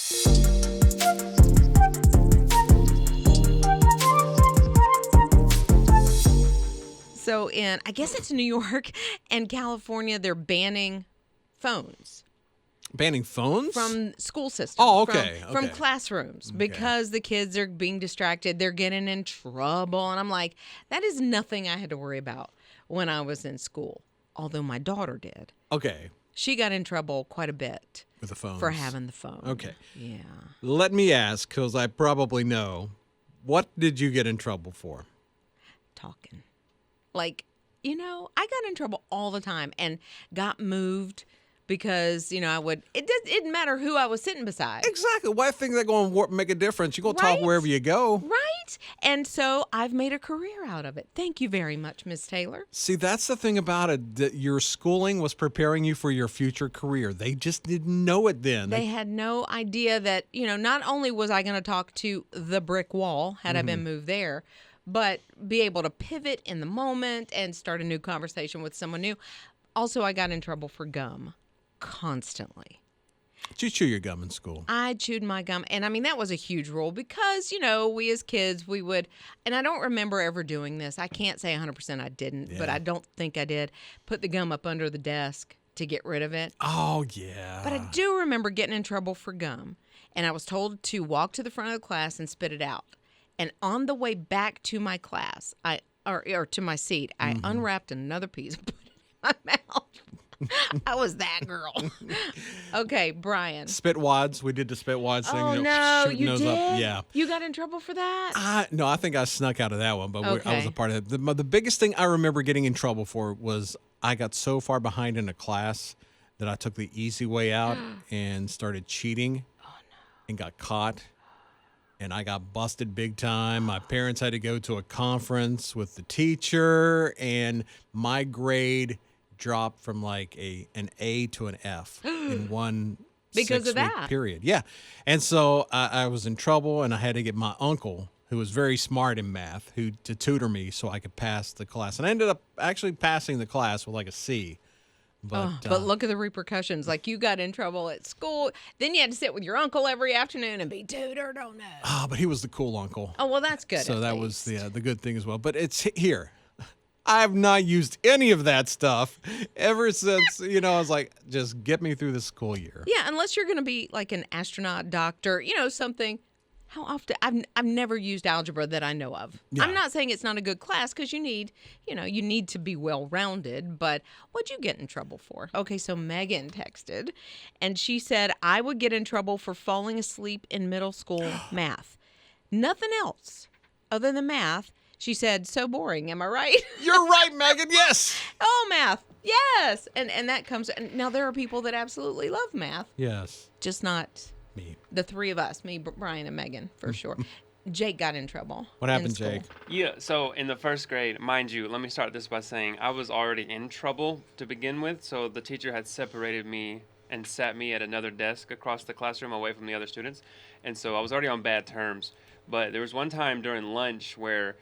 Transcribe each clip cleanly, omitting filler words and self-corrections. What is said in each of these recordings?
So I guess it's New York and California, they're banning phones. Banning phones? From school systems. Oh, okay. From classrooms because the kids are being distracted. They're getting in trouble. And I'm like, that is nothing I had to worry about when I was in school, although my daughter did. Okay. She got in trouble quite a bit. With the phone. For having the phone. Okay. Yeah. Let me ask, because I probably know, what did you get in trouble for? Talking. Like, I got in trouble all the time and got moved because, it didn't matter who I was sitting beside. Exactly. Why think they're going to make a difference? You're going to talk wherever you go. Right. And so I've made a career out of it. Thank you very much, Miss Taylor. See, that's the thing about it, that your schooling was preparing you for your future career. They just didn't know it then. They had no idea that, not only was I going to talk to the brick wall had I been moved there, but be able to pivot in the moment and start a new conversation with someone new. Also, I got in trouble for gum constantly. Did you chew your gum in school? I chewed my gum. And that was a huge rule because, we as kids, we would, and I don't remember ever doing this. I can't say 100% I didn't, but I don't think I did. Put the gum up under the desk to get rid of it. Oh, yeah. But I do remember getting in trouble for gum. And I was told to walk to the front of the class and spit it out. And on the way back to my class, or to my seat, I unwrapped another piece and put it in my mouth. I was that girl. Okay, Brian. Spit wads. We did the spit wads thing. Oh, no, you nose did? Up. Yeah. You got in trouble for that? No, I think I snuck out of that one, but I was Okay. a part of it. The biggest thing I remember getting in trouble for was I got so far behind in a class that I took the easy way out and started cheating and got caught. And I got busted big time. My parents had to go to a conference with the teacher, and my grade dropped from like an A to an F in one Because of 6-week that. period. Yeah. And so I was in trouble, and I had to get my uncle, who was very smart in math, to tutor me so I could pass the class. And I ended up actually passing the class with like a C. But look at the repercussions. Like, you got in trouble at school. Then you had to sit with your uncle every afternoon and be tutored. Oh, no. but he was the cool uncle. Oh, well, that's good. So that was the good thing as well. But it's here. I have not used any of that stuff ever since, I was like, just get me through the school year. Yeah, unless you're going to be like an astronaut, doctor, something. How often? I've never used algebra that I know of. Yeah. I'm not saying it's not a good class because you need to be well-rounded, but what'd you get in trouble for? Okay, so Megan texted, and she said, I would get in trouble for falling asleep in middle school math. Nothing else other than math. She said, so boring, am I right? You're right, Megan, yes. Oh, math, yes. And that comes, and now there are people that absolutely love math. Yes. Just not... Me. The three of us, me, Brian, and Megan, for sure. Jake got in trouble. What happened, Jake? Yeah, so in the first grade, mind you, let me start this by saying I was already in trouble to begin with, so the teacher had separated me and sat me at another desk across the classroom away from the other students, and so I was already on bad terms. But there was one time during lunch where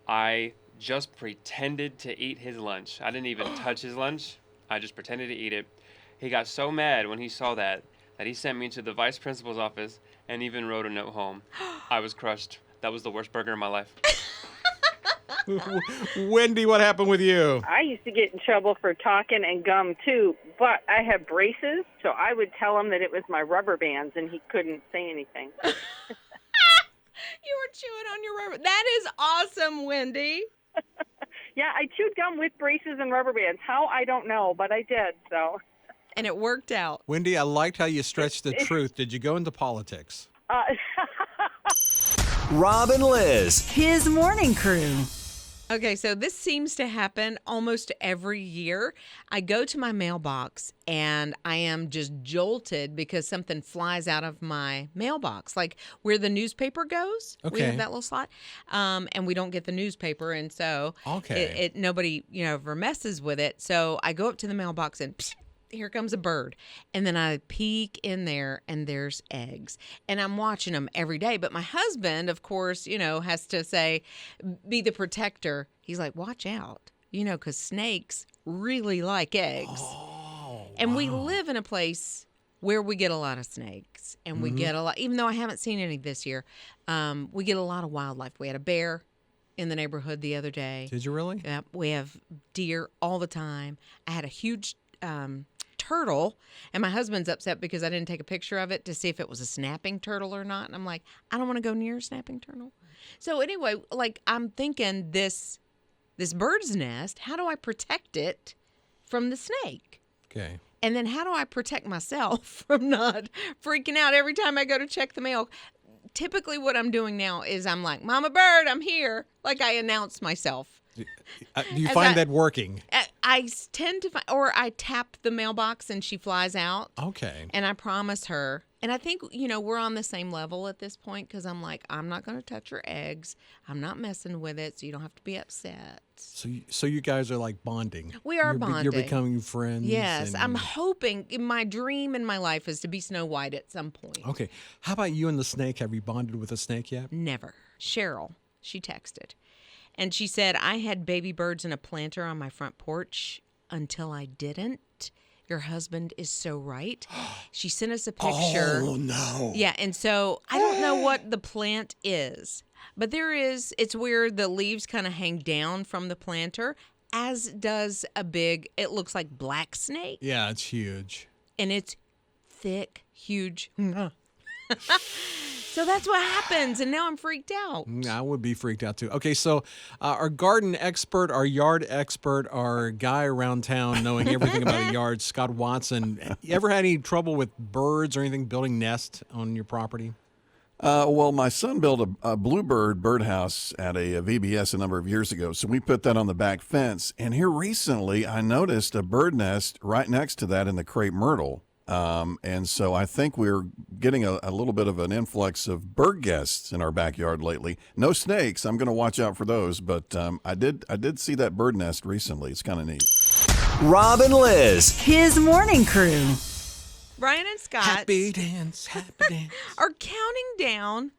I just pretended to eat his lunch. I didn't even touch his lunch. I just pretended to eat it. He got so mad when he saw that he sent me to the vice principal's office and even wrote a note home. I was crushed. That was the worst burger in my life. Wendy, what happened with you? I used to get in trouble for talking and gum, too, but I had braces, so I would tell him that it was my rubber bands, and he couldn't say anything. You were chewing on your rubber. That is awesome, Wendy. Yeah, I chewed gum with braces and rubber bands. How, I don't know, but I did, so... And it worked out. Wendy, I liked how you stretched the truth. Did you go into politics? Rob and Lizz. His morning crew. Okay, so this seems to happen almost every year. I go to my mailbox and I am just jolted because something flies out of my mailbox, like where the newspaper goes. Okay. We have that little slot, and we don't get the newspaper, and so it nobody ever messes with it. So I go up to the mailbox and here comes a bird. And then I peek in there and there's eggs. And I'm watching them every day. But my husband, of course, has to be the protector. He's like, watch out, because snakes really like eggs. Oh, and we live in a place where we get a lot of snakes, and we get a lot, even though I haven't seen any this year, we get a lot of wildlife. We had a bear in the neighborhood the other day. Did you really? Yeah, we have deer all the time. I had a huge turtle, and my husband's upset because I didn't take a picture of it to see if it was a snapping turtle or not. And I'm like, I don't want to go near a snapping turtle. So anyway, like I'm thinking this bird's nest, how do I protect it from the snake? Okay. And then how do I protect myself from not freaking out every time I go to check the mail? Typically what I'm doing now is I'm like, Mama Bird, I'm here. Like I announce myself. Do you find that working? I tend to find, or I tap the mailbox and she flies out. Okay. And I promise her, and I think, we're on the same level at this point because I'm like, I'm not going to touch her eggs. I'm not messing with it, so you don't have to be upset. So you guys are like bonding. We are bonding. You're becoming friends. Yes. I'm hoping, my dream in my life is to be Snow White at some point. Okay. How about you and the snake? Have you bonded with a snake yet? Never. Cheryl, she texted. And she said, I had baby birds in a planter on my front porch until I didn't. Your husband is so right. She sent us a picture. Oh, no. Yeah, and so I don't know what the plant is, but it's where the leaves kind of hang down from the planter, as does it looks like black snake. Yeah, it's huge. And it's thick, huge. So that's what happens, and now I'm freaked out. I would be freaked out too. Okay, so our garden expert, our yard expert, our guy around town knowing everything about a yard, Scott Watson. You ever had any trouble with birds or anything building nests on your property? Well, my son built a bluebird birdhouse at a VBS a number of years ago, so we put that on the back fence. And here recently, I noticed a bird nest right next to that in the crepe myrtle. And so I think we're getting a little bit of an influx of bird guests in our backyard lately. No snakes. I'm going to watch out for those. But I did see that bird nest recently. It's kind of neat. Rob and Lizz, his morning crew. Brian and Scott Happy dance are counting down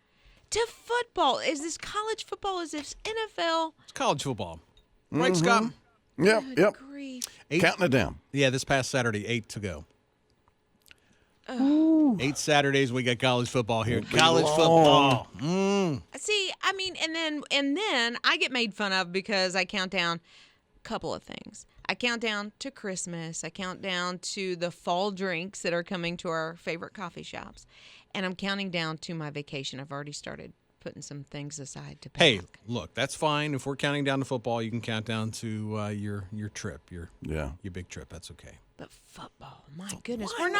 to football. Is this college football? Is this NFL? It's college football. Right, Scott? Yep. Grief. Counting it down. Yeah, this past Saturday, 8 to go. 8 Saturdays we got college football here. College football. See, I mean, and then I get made fun of because I count down a couple of things. I count down to Christmas. I count down to the fall drinks that are coming to our favorite coffee shops. And I'm counting down to my vacation. I've already started putting some things aside to pack. Hey, look, that's fine. If we're counting down to football, you can count down to your trip, your big trip. That's okay. But football, my goodness, Why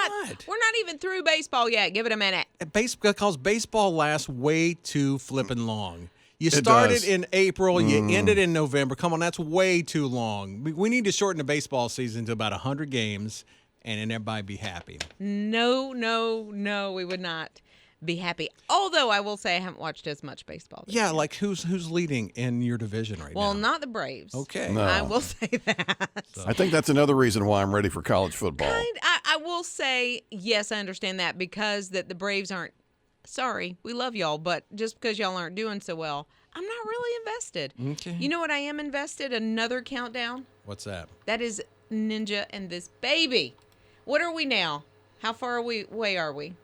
we're not even through baseball yet. Give it a minute. Because baseball lasts way too flippin' long. You started in April, you ended in November. Come on, that's way too long. We need to shorten the baseball season to about 100 games, and then everybody be happy. No, we would not be happy. Although I will say I haven't watched as much baseball. Yeah, like who's leading in your division right now? Well, not the Braves. Okay. No. I will say that. I think that's another reason why I'm ready for college football. I will say, yes, I understand that because the Braves aren't, sorry, we love y'all, but just because y'all aren't doing so well, I'm not really invested. Okay. You know what I am invested? Another countdown. What's that? That is Ninja and this baby. What are we now? How far away are we?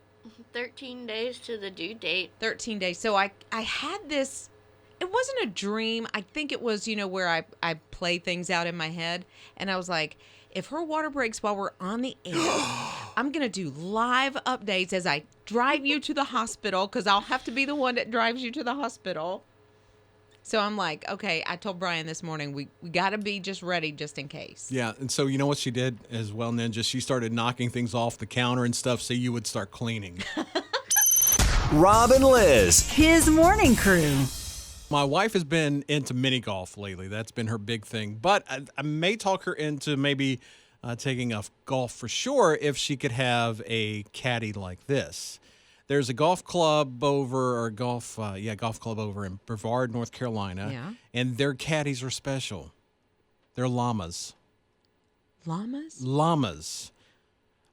13 days to the due date. 13 days. So I had this, it wasn't a dream. I think it was, where I play things out in my head. And I was like, if her water breaks while we're on the air, I'm going to do live updates as I drive you to the hospital because I'll have to be the one that drives you to the hospital. So I'm like, okay, I told Brian this morning, we got to be just ready just in case. Yeah, and so you know what she did as well, Ninja? She started knocking things off the counter and stuff so you would start cleaning. Rob and Lizz, his morning crew. My wife has been into mini golf lately. That's been her big thing. But I may talk her into maybe taking up golf for sure if she could have a caddy like this. There's a golf club over in Brevard, North Carolina. Yeah. And their caddies are special. They're llamas. Llamas? Llamas.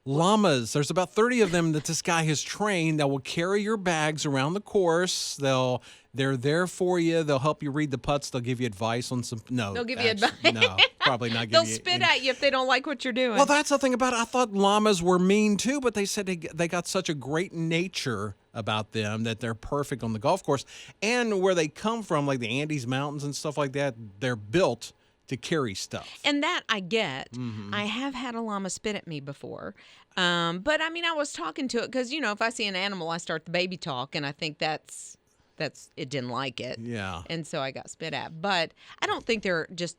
llamas. There's about 30 of them that this guy has trained that will carry your bags around the course. They're there for you. They'll help you read the putts. They'll give you advice on some. No, they'll give you advice. No, probably not. They'll spit at you if they don't like what you're doing. Well, that's the thing about it. I thought llamas were mean too, but they said they got such a great nature about them that they're perfect on the golf course. And where they come from, like the Andes Mountains and stuff like that, they're built to carry stuff. And that I get. Mm-hmm. I have had a llama spit at me before. But I mean, I was talking to it because, if I see an animal, I start the baby talk, and I think that's it didn't like it. Yeah. And so I got spit at. But I don't think they're just,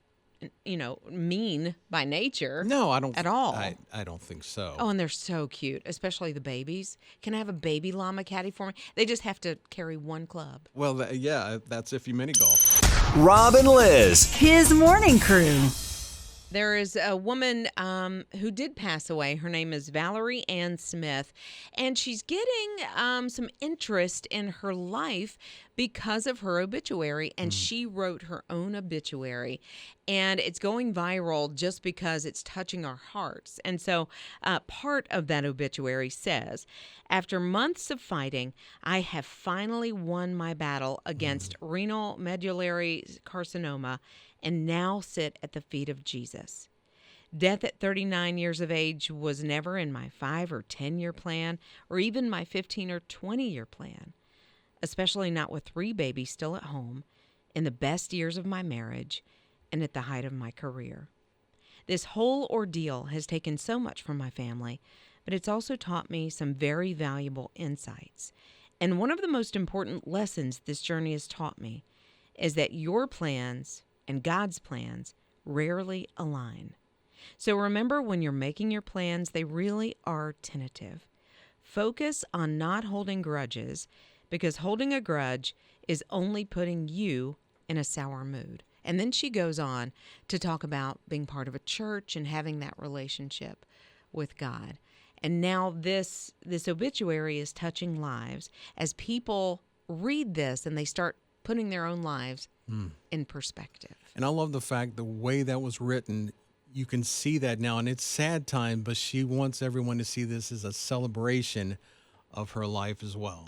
mean by nature. No, I don't. At all. I don't think so. Oh, and they're so cute, especially the babies. Can I have a baby llama caddy for me? They just have to carry one club. Well, that's if you mini golf. Rob and Lizz, his morning crew. There is a woman who did pass away. Her name is Valerie Ann Smith, and she's getting some interest in her life because of her obituary, and she wrote her own obituary, and it's going viral just because it's touching our hearts. And so part of that obituary says, after months of fighting, I have finally won my battle against renal medullary carcinoma and now sit at the feet of Jesus. Death at 39 years of age was never in my 5 or 10-year plan or even my 15 or 20-year plan, especially not with 3 babies still at home, in the best years of my marriage, and at the height of my career. This whole ordeal has taken so much from my family, but it's also taught me some very valuable insights. And one of the most important lessons this journey has taught me is that your plans and God's plans rarely align. So remember, when you're making your plans, they really are tentative. Focus on not holding grudges, because holding a grudge is only putting you in a sour mood. And then she goes on to talk about being part of a church and having that relationship with God. And now this obituary is touching lives as people read this and they start putting their own lives in perspective. And I love the fact the way that was written, you can see that now, and it's sad time, but she wants everyone to see this as a celebration of her life as well.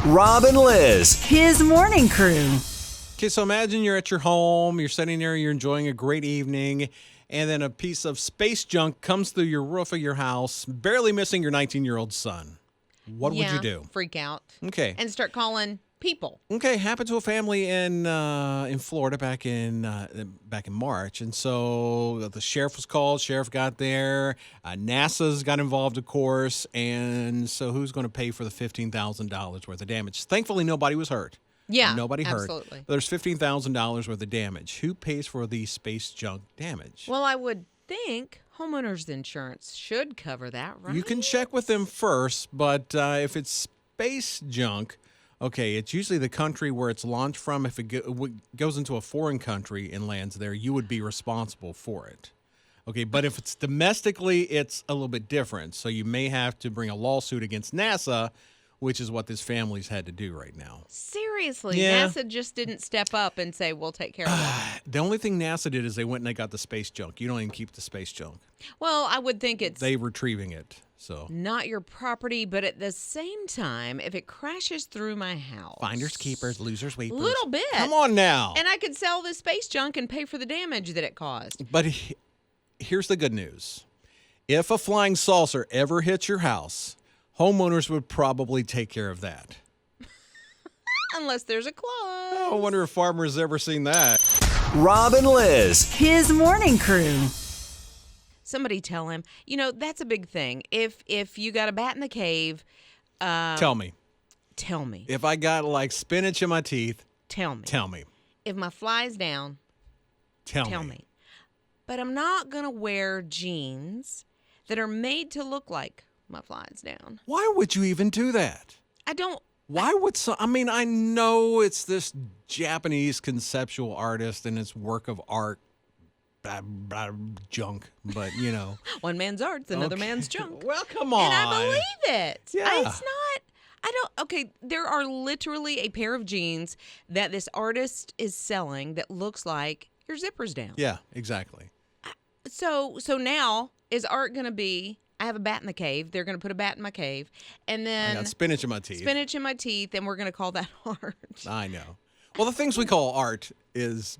Rob and Lizz, his morning crew. Okay, so imagine you're at your home, you're sitting there, you're enjoying a great evening, and then a piece of space junk comes through your roof of your house, barely missing your 19-year-old son. What would you do? Freak out. Okay. And start calling people. Okay, happened to a family in Florida back in March, and so the sheriff was called. Sheriff got there. NASA's got involved, of course, and so who's going to pay for the $15,000 worth of damage? Thankfully, nobody was hurt. Yeah, nobody hurt. Absolutely. But there's $15,000 worth of damage. Who pays for the space junk damage? Well, I would think homeowners insurance should cover that, right? You can check with them first, but if it's space junk. Okay, it's usually the country where it's launched from. If it goes into a foreign country and lands there, you would be responsible for it. Okay, but if it's domestically, it's a little bit different. So you may have to bring a lawsuit against NASA, which is what this family's had to do right now. Seriously, Yeah. NASA just didn't step up and say, we'll take care of that. The only thing NASA did is they went and they got the space junk. You don't even keep the space junk. Well, I would think it's They retrieving it. So not your property, but at the same time, if it crashes through my house. finders keepers, losers weepers. Little bit. Come on now. And I could sell this space junk and pay for the damage that it caused. But here's the good news. If a flying saucer ever hits your house, homeowners would probably take care of that. Unless there's a clause. Oh, I wonder if farmers ever seen that. Rob and Lizz, his morning crew. Somebody tell him, that's a big thing. If you got a bat in the cave, Tell me. tell me. If I got like spinach in my teeth, Tell me. tell me. If my fly's down, Tell me. But I'm not going to wear jeans that are made to look like my fly's down. Why would you even do that? I don't. Why would I know it's this Japanese conceptual artist and it's work of art, blah, blah, junk, but One man's art's another man's junk. Well, come on. And I believe it. Yeah. It's not. Okay, there are literally a pair of jeans that this artist is selling that looks like your zipper's down. Yeah, exactly. So now is art going to be I have a bat in the cave. They're going to put a bat in my cave. And then I got spinach in my teeth. Spinach in my teeth, and we're going to call that art. I know. Well, the things we call art is,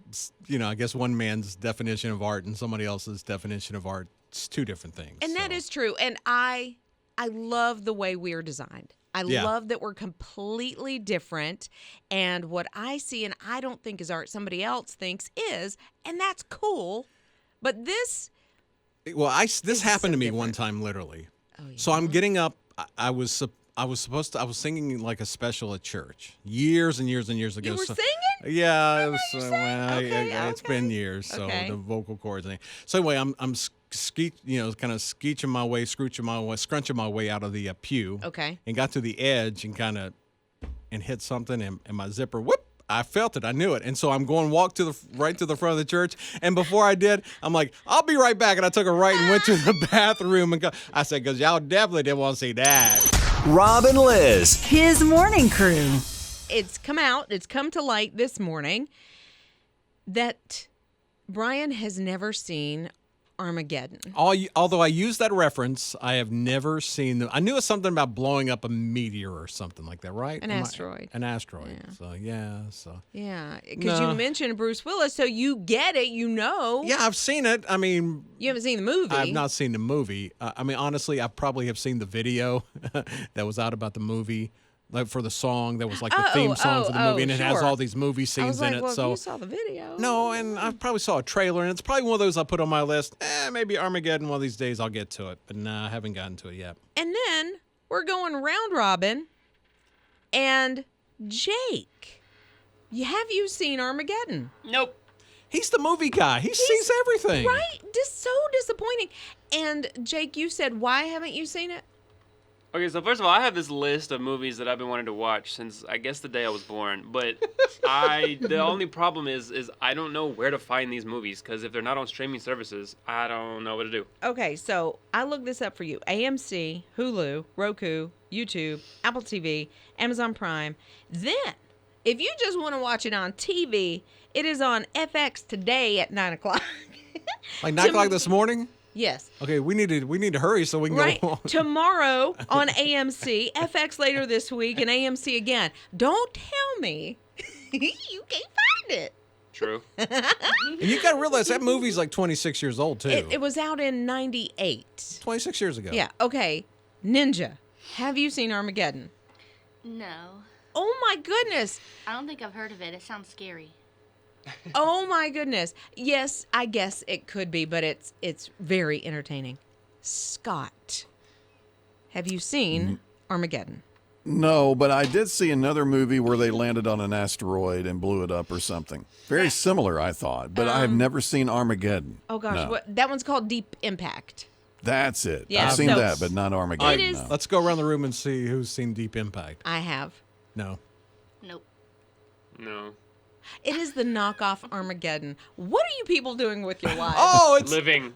I guess one man's definition of art and somebody else's definition of art. It's two different things. And that is true. And I love the way we're designed. I love that we're completely different. And what I see and I don't think is art, somebody else thinks is, and that's cool. But this... Well, this happened to me one time, literally. Oh, yeah. So I'm getting up. I was singing like a special at church years and years and years ago. You were so, singing? Yeah, it was, it's Okay. been years. So the vocal cords. So anyway, I'm kind of scrunching my way out of the pew. Okay. And got to the edge and hit something, and my zipper, whoop. I felt it. I knew it. And so I'm going right to the front of the church. And before I did, I'm like, I'll be right back. And I took a right and went to the bathroom. And I said, because y'all definitely didn't want to see that. Rob and Lizz, his morning crew. It's come to light this morning that Brian has never seen Armageddon. Although I used that reference, I have never seen them. I knew it was something about blowing up a meteor or something like that, right? An asteroid. An asteroid. Yeah. So. Yeah, because you mentioned Bruce Willis, so you get it, Yeah, I've seen it. I mean. You haven't seen the movie. I've not seen the movie. Honestly, I probably have seen the video that was out about the movie. Like for the song that was like the theme song for the movie, and it has all these movie scenes in it. Well, so you saw the video. No, and I probably saw a trailer, and it's probably one of those I put on my list. Maybe Armageddon one of these days I'll get to it, but no, I haven't gotten to it yet. And then we're going round robin, and Jake, have you seen Armageddon? Nope. He's the movie guy. He sees everything. Right? Just so disappointing. And Jake, you said, why haven't you seen it? Okay, so first of all, I have this list of movies that I've been wanting to watch since I guess the day I was born. But the only problem is I don't know where to find these movies because if they're not on streaming services, I don't know what to do. Okay, so I looked this up for you. AMC, Hulu, Roku, YouTube, Apple TV, Amazon Prime. Then, if you just want to watch it on TV, it is on FX today at 9 o'clock. Like 9 o'clock this morning? Yes. Okay, we need to hurry so we can go on. Tomorrow on AMC, FX later this week, and AMC again. Don't tell me you can't find it. True. And you got to realize that movie's like 26 years old, too. It was out in 98. 26 years ago. Yeah, okay. Ninja, have you seen Armageddon? No. Oh, my goodness. I don't think I've heard of it. It sounds scary. Oh, my goodness. Yes, I guess it could be, but it's very entertaining. Scott, have you seen Armageddon? No, but I did see another movie where they landed on an asteroid and blew it up or something. Very similar, I thought, but I have never seen Armageddon. Oh, gosh. No. That one's called Deep Impact. That's it. Yeah, I've seen so- that, but not Armageddon. It is- no. Let's go around the room and see who's seen Deep Impact. I have. No. Nope. No. It is the knockoff Armageddon. What are you people doing with your lives? Oh, it's Living.